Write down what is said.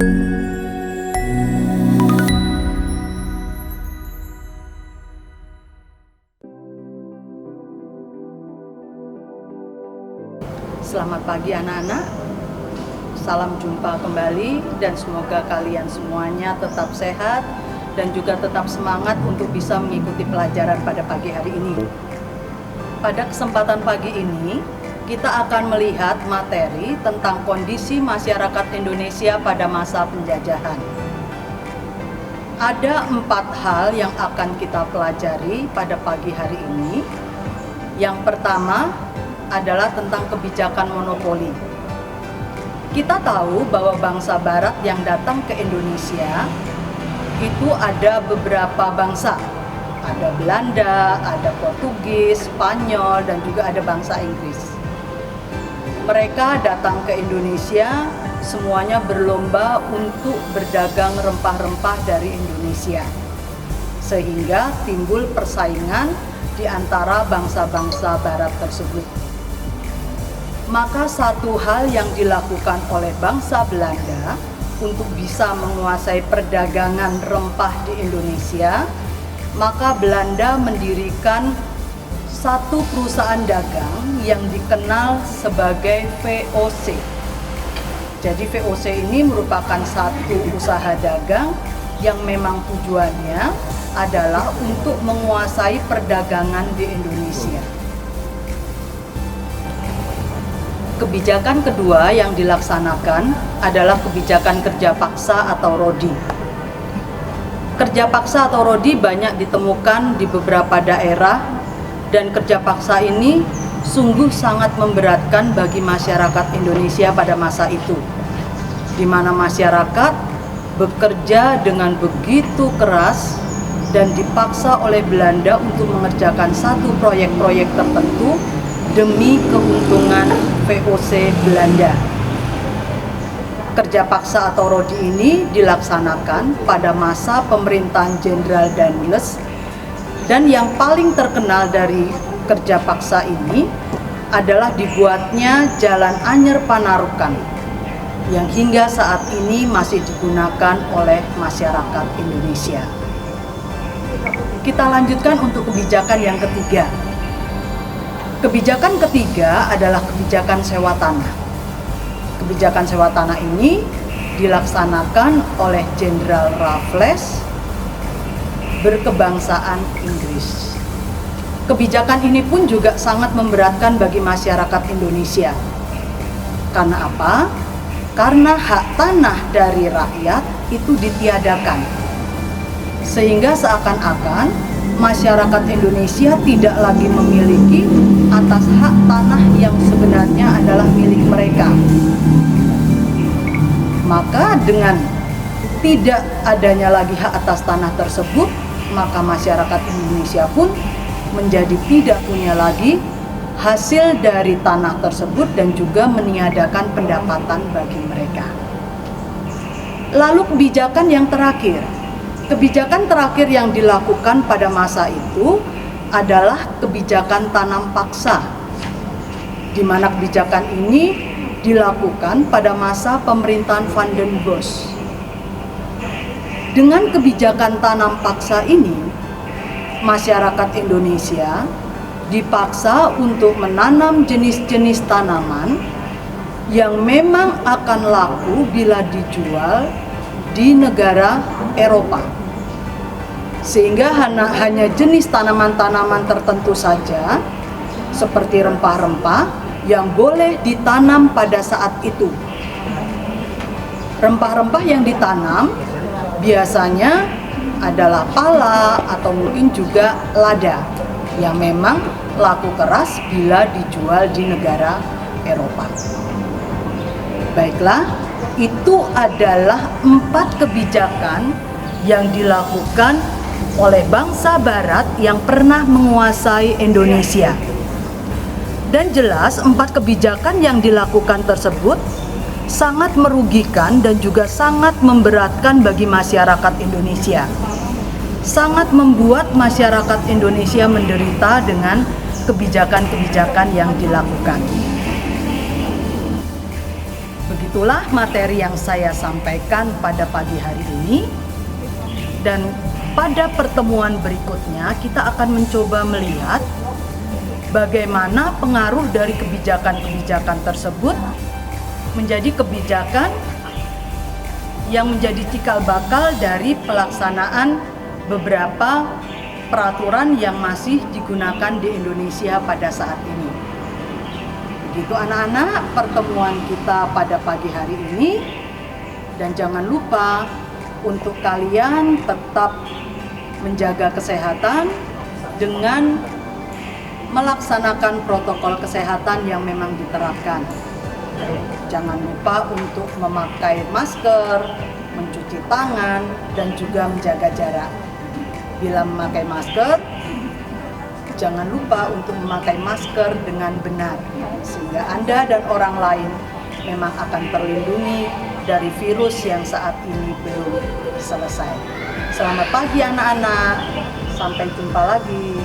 Selamat pagi anak-anak, salam jumpa kembali dan semoga kalian semuanya tetap sehat dan juga tetap semangat untuk bisa mengikuti pelajaran pada pagi hari ini. Pada kesempatan pagi ini, kita akan melihat materi tentang kondisi masyarakat Indonesia pada masa penjajahan. Ada 4 hal yang akan kita pelajari pada pagi hari ini. Yang pertama adalah tentang kebijakan monopoli. Kita tahu bahwa bangsa Barat yang datang ke Indonesia itu ada beberapa bangsa. Ada Belanda, ada Portugis, Spanyol, dan juga ada bangsa Inggris. Mereka datang ke Indonesia, semuanya berlomba untuk berdagang rempah-rempah dari Indonesia. Sehingga timbul persaingan di antara bangsa-bangsa Barat tersebut. Maka satu hal yang dilakukan oleh bangsa Belanda untuk bisa menguasai perdagangan rempah di Indonesia, maka Belanda mendirikan satu perusahaan dagang yang dikenal sebagai VOC. Jadi VOC ini merupakan satu usaha dagang yang memang tujuannya adalah untuk menguasai perdagangan di Indonesia. Kebijakan kedua yang dilaksanakan adalah kebijakan kerja paksa atau RODI. Kerja paksa atau RODI banyak ditemukan di beberapa daerah dan kerja paksa ini sungguh sangat memberatkan bagi masyarakat Indonesia pada masa itu, di mana masyarakat bekerja dengan begitu keras dan dipaksa oleh Belanda untuk mengerjakan satu proyek-proyek tertentu demi keuntungan VOC Belanda. Kerja paksa atau RODI ini dilaksanakan pada masa pemerintahan Jenderal Daniels, dan yang paling terkenal dari kerja paksa ini adalah dibuatnya Jalan Anyer Panarukan yang hingga saat ini masih digunakan oleh masyarakat Indonesia. Kita lanjutkan untuk kebijakan yang ketiga. Kebijakan ketiga adalah kebijakan sewa tanah. Kebijakan sewa tanah ini dilaksanakan oleh Jenderal Raffles berkebangsaan Inggris. Kebijakan ini pun juga sangat memberatkan bagi masyarakat Indonesia. Karena apa? Karena hak tanah dari rakyat itu ditiadakan. Sehingga seakan-akan masyarakat Indonesia tidak lagi memiliki atas hak tanah yang sebenarnya adalah milik mereka. Maka dengan tidak adanya lagi hak atas tanah tersebut, maka masyarakat Indonesia pun menjadi tidak punya lagi hasil dari tanah tersebut dan juga meniadakan pendapatan bagi mereka. Lalu kebijakan yang terakhir. Kebijakan terakhir yang dilakukan pada masa itu adalah kebijakan tanam paksa, di mana kebijakan ini dilakukan pada masa pemerintahan Van den Bosch. Dengan kebijakan tanam paksa ini, masyarakat Indonesia dipaksa untuk menanam jenis-jenis tanaman yang memang akan laku bila dijual di negara Eropa. Sehingga hanya jenis tanaman-tanaman tertentu saja seperti rempah-rempah yang boleh ditanam pada saat itu. Rempah-rempah yang ditanam biasanya adalah pala atau mungkin juga lada yang memang laku keras bila dijual di negara Eropa. Baiklah, itu adalah 4 kebijakan yang dilakukan oleh bangsa Barat yang pernah menguasai Indonesia. Dan jelas 4 kebijakan yang dilakukan tersebut sangat merugikan dan juga sangat memberatkan bagi masyarakat Indonesia. Sangat membuat masyarakat Indonesia menderita dengan kebijakan-kebijakan yang dilakukan. Begitu Itulah materi yang saya sampaikan pada pagi hari ini, dan pada pertemuan berikutnya kita akan mencoba melihat bagaimana pengaruh dari kebijakan-kebijakan tersebut menjadi kebijakan yang menjadi cikal bakal dari pelaksanaan beberapa peraturan yang masih digunakan di Indonesia pada saat ini. Begitu anak-anak pertemuan kita pada pagi hari ini, dan jangan lupa untuk kalian tetap menjaga kesehatan dengan melaksanakan protokol kesehatan yang memang diterapkan. Jangan lupa untuk memakai masker, mencuci tangan, dan juga menjaga jarak. Bila memakai masker, jangan lupa untuk memakai masker dengan benar, sehingga Anda dan orang lain memang akan terlindungi dari virus yang saat ini belum selesai. Selamat pagi anak-anak, sampai jumpa lagi.